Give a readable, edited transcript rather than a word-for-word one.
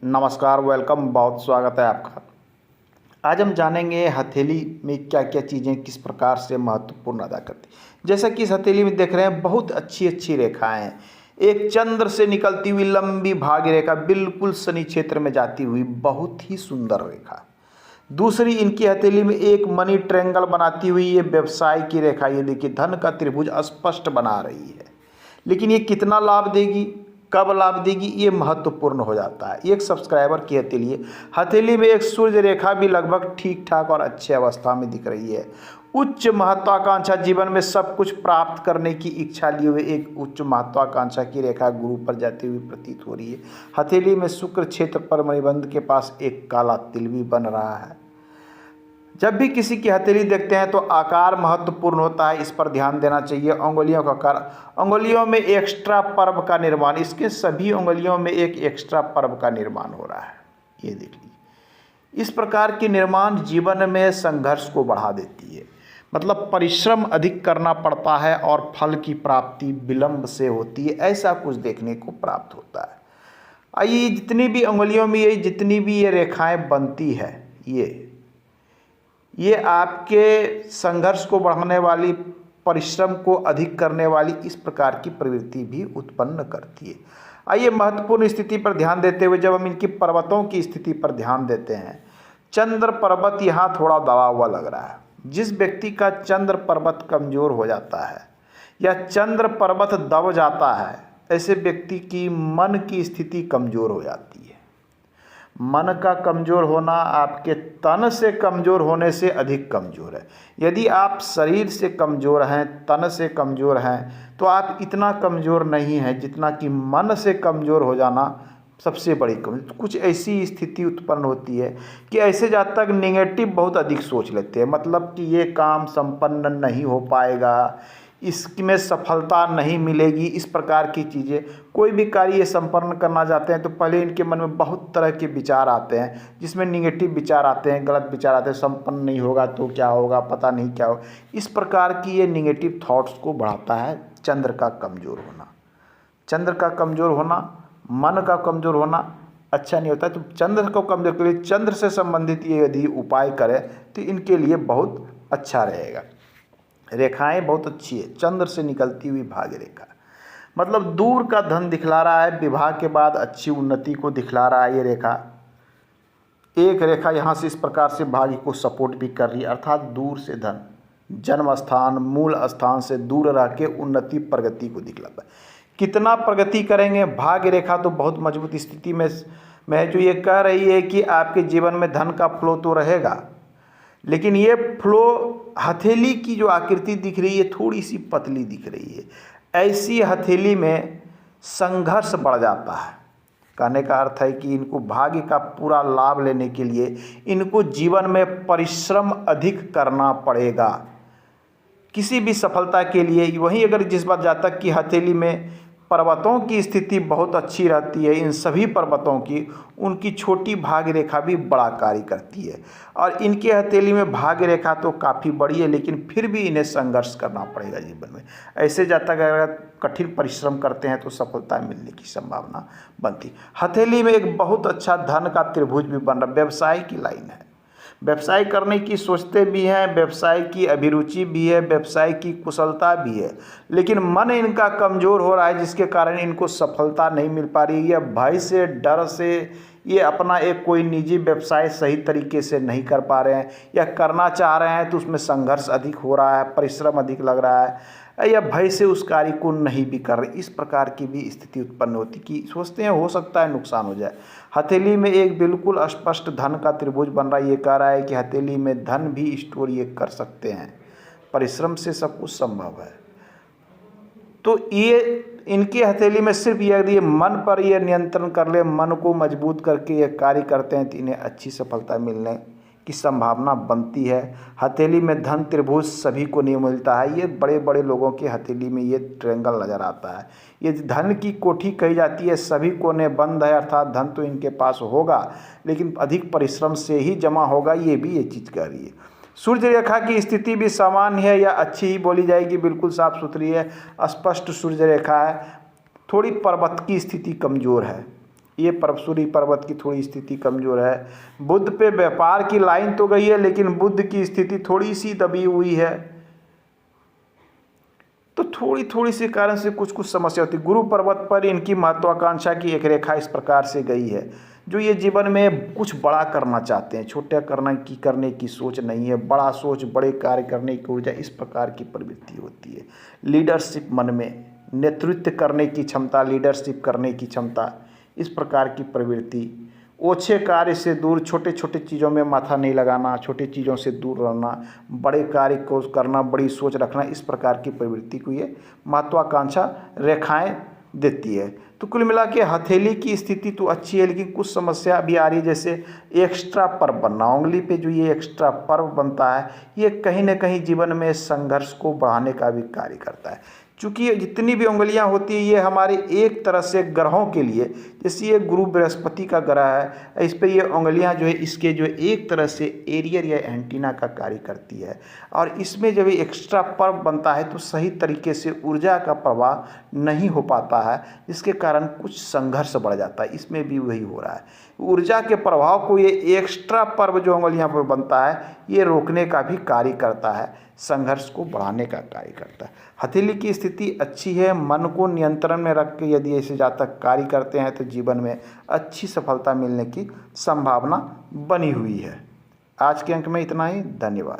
नमस्कार, वेलकम, बहुत स्वागत है आपका। आज हम जानेंगे हथेली में क्या क्या चीज़ें किस प्रकार से महत्वपूर्ण अदा करती हैं। जैसा कि इस हथेली में देख रहे हैं, बहुत अच्छी अच्छी रेखाएं हैं। एक चंद्र से निकलती हुई लंबी भाग्य रेखा, बिल्कुल शनि क्षेत्र में जाती हुई, बहुत ही सुंदर रेखा। दूसरी, इनकी हथेली में एक मनी ट्रायंगल बनाती हुई ये व्यवसाय की रेखा, ये देखिए धन का त्रिभुज स्पष्ट बना रही है। लेकिन ये कितना लाभ देगी, कब लाभ देगी, ये महत्वपूर्ण हो जाता है। एक सब्सक्राइबर की हथेली में एक सूर्य रेखा भी लगभग ठीक ठाक और अच्छे अवस्था में दिख रही है। उच्च महत्वाकांक्षा, जीवन में सब कुछ प्राप्त करने की इच्छा लिए हुए एक उच्च महत्वाकांक्षा की रेखा गुरु पर जाती हुई प्रतीत हो रही है। हथेली में शुक्र क्षेत्र पर मणिबंध के पास एक काला तिल भी बन रहा है। जब भी किसी की हथेली देखते हैं तो आकार महत्वपूर्ण होता है, इस पर ध्यान देना चाहिए। उंगलियों का आकार, उंगलियों में एक्स्ट्रा पर्व का निर्माण, इसके सभी उंगलियों में एक एक्स्ट्रा पर्व का निर्माण हो रहा है। ये देख लीजिए, इस प्रकार के निर्माण जीवन में संघर्ष को बढ़ा देती है। मतलब परिश्रम अधिक करना पड़ता है और फल की प्राप्ति विलंब से होती है, ऐसा कुछ देखने को प्राप्त होता है। आइए, जितनी भी उंगलियों में जितनी भी ये रेखाएं बनती है, ये आपके संघर्ष को बढ़ाने वाली, परिश्रम को अधिक करने वाली इस प्रकार की प्रवृत्ति भी उत्पन्न करती है। आइए, महत्वपूर्ण स्थिति पर ध्यान देते हुए जब हम इनकी पर्वतों की स्थिति पर ध्यान देते हैं, चंद्र पर्वत यहाँ थोड़ा दबा हुआ लग रहा है। जिस व्यक्ति का चंद्र पर्वत कमजोर हो जाता है या चंद्र पर्वत दब जाता है, ऐसे व्यक्ति की मन की स्थिति कमजोर हो जाती है। मन का कमज़ोर होना आपके तन से कमज़ोर होने से अधिक कमज़ोर है। यदि आप शरीर से कमज़ोर हैं, तन से कमज़ोर हैं, तो आप इतना कमज़ोर नहीं हैं जितना कि मन से कमज़ोर हो जाना सबसे बड़ी कमजोरी। कुछ ऐसी स्थिति उत्पन्न होती है कि ऐसे जातक नेगेटिव बहुत अधिक सोच लेते हैं। मतलब कि ये काम संपन्न नहीं हो पाएगा, इसमें सफलता नहीं मिलेगी, इस प्रकार की चीज़ें। कोई भी कार्य संपन्न करना चाहते हैं तो पहले इनके मन में बहुत तरह के विचार आते हैं, जिसमें निगेटिव विचार आते हैं, गलत विचार आते हैं। संपन्न नहीं होगा तो क्या होगा, पता नहीं क्या होगा। इस प्रकार की ये निगेटिव थॉट्स को बढ़ाता है चंद्र का कमज़ोर होना। चंद्र का कमज़ोर होना, मन का कमज़ोर होना अच्छा नहीं होता। तो चंद्र को कमज़ोर के लिए चंद्र से संबंधित ये यदि उपाय करें तो इनके लिए बहुत अच्छा रहेगा। रेखाएं बहुत अच्छी है, चंद्र से निकलती हुई भाग्य रेखा, मतलब दूर का धन दिखला रहा है, विवाह के बाद अच्छी उन्नति को दिखला रहा है। ये रेखा, एक रेखा यहाँ से इस प्रकार से भाग्य को सपोर्ट भी कर रही है, अर्थात दूर से धन, जन्म स्थान, मूल स्थान से दूर रह के उन्नति प्रगति को दिखलाता है। कितना प्रगति करेंगे, भाग्य रेखा तो बहुत मजबूत स्थिति में है, जो ये कह रही है कि आपके जीवन में धन का फ्लो तो रहेगा, लेकिन ये फ्लो, हथेली की जो आकृति दिख रही है थोड़ी सी पतली दिख रही है। ऐसी हथेली में संघर्ष बढ़ जाता है। कहने का अर्थ है कि इनको भाग्य का पूरा लाभ लेने के लिए इनको जीवन में परिश्रम अधिक करना पड़ेगा किसी भी सफलता के लिए। वहीं अगर जिस बात जातक की हथेली में पर्वतों की स्थिति बहुत अच्छी रहती है, इन सभी पर्वतों की, उनकी छोटी भाग्य रेखा भी बड़ा कार्य करती है। और इनके हथेली में भाग्य रेखा तो काफ़ी बड़ी है, लेकिन फिर भी इन्हें संघर्ष करना पड़ेगा जीवन में। ऐसे जातक अगर कठिन परिश्रम करते हैं तो सफलता मिलने की संभावना बनती। हथेली में एक बहुत अच्छा धन का त्रिभुज भी बन रहा, व्यवसाय की लाइन है, व्यवसाय करने की सोचते भी हैं, व्यवसाय की अभिरुचि भी है, व्यवसाय की कुशलता भी है, लेकिन मन इनका कमज़ोर हो रहा है, जिसके कारण इनको सफलता नहीं मिल पा रही है। या भय से, डर से ये अपना एक कोई निजी व्यवसाय सही तरीके से नहीं कर पा रहे हैं, या करना चाह रहे हैं तो उसमें संघर्ष अधिक हो रहा है, परिश्रम अधिक लग रहा है, या भय से उस कार्य को नहीं भी कर रहे। इस प्रकार की भी स्थिति उत्पन्न होती कि सोचते हैं हो सकता है नुकसान हो जाए। हथेली में एक बिल्कुल स्पष्ट धन का त्रिभुज बन रहा है। ये कह रहा है कि हथेली में धन भी स्टोर ये कर सकते हैं, परिश्रम से सब कुछ संभव है। तो ये इनकी हथेली में सिर्फ यदि ये मन पर ये नियंत्रण कर ले, मन को मजबूत करके ये कार्य करते हैं तो इन्हें अच्छी सफलता मिलने की संभावना बनती है। हथेली में धन त्रिभुज सभी को नहीं मिलता है। ये बड़े बड़े लोगों की हथेली में ये ट्रायंगल नज़र आता है। ये धन की कोठी कही जाती है, सभी कोने बंद है, अर्थात धन तो इनके पास होगा लेकिन अधिक परिश्रम से ही जमा होगा, ये भी ये चीज़ कह रही है। सूर्य रेखा की स्थिति भी सामान्य है या अच्छी ही बोली जाएगी, बिल्कुल साफ सुथरी है, स्पष्ट सूर्य रेखा है। थोड़ी पर्वत की स्थिति कमज़ोर है, ये परमसूरी पर्वत की थोड़ी स्थिति कमज़ोर है। बुध पे व्यापार की लाइन तो गई है, लेकिन बुध की स्थिति थोड़ी सी दबी हुई है, तो थोड़ी सी कारण से कुछ समस्या होती है। गुरु पर्वत पर इनकी महत्वाकांक्षा की एक रेखा इस प्रकार से गई है, जो ये जीवन में कुछ बड़ा करना चाहते हैं, छोटा करने की सोच नहीं है, बड़ा सोच, बड़े कार्य करने की ऊर्जा, इस प्रकार की प्रवृत्ति होती है। लीडरशिप मन में, नेतृत्व करने की क्षमता, लीडरशिप करने की क्षमता, इस प्रकार की प्रवृत्ति। ओछे कार्य से दूर, छोटे छोटे चीज़ों में माथा नहीं लगाना, छोटे चीज़ों से दूर रहना, बड़े कार्य को करना, बड़ी सोच रखना, इस प्रकार की प्रवृत्ति को ये महत्वाकांक्षा रेखाएं देती है। तो कुल मिला के हथेली की स्थिति तो अच्छी है, लेकिन कुछ समस्या भी आ रही है, जैसे एक्स्ट्रा पर्व बनना। उंगली पे जो ये एक्स्ट्रा पर्व बनता है, ये कहीं ना कहीं जीवन में संघर्ष को बढ़ाने का भी कार्य करता है। चूँकि जितनी भी उंगलियां होती है, ये हमारे एक तरह से ग्रहों के लिए, जैसे ये गुरु बृहस्पति का ग्रह है, इस पे ये उंगलियां जो है, इसके जो है एक तरह से एरियर या एंटीना का कार्य करती है। और इसमें जब ये एक्स्ट्रा पर्व बनता है तो सही तरीके से ऊर्जा का प्रवाह नहीं हो पाता है, जिसके कारण कुछ संघर्ष बढ़ जाता है। इसमें भी वही हो रहा है। ऊर्जा के प्रभाव को ये एक्स्ट्रा पर्व जो उंगलियां पर बनता है, ये रोकने का भी कार्य करता है, संघर्ष को बढ़ाने का कार्य करता है। हथेली की स्थिति अच्छी है। मन को नियंत्रण में रख के यदि ऐसे जातक कार्य करते हैं तो जीवन में अच्छी सफलता मिलने की संभावना बनी हुई है। आज के अंक में इतना ही। धन्यवाद।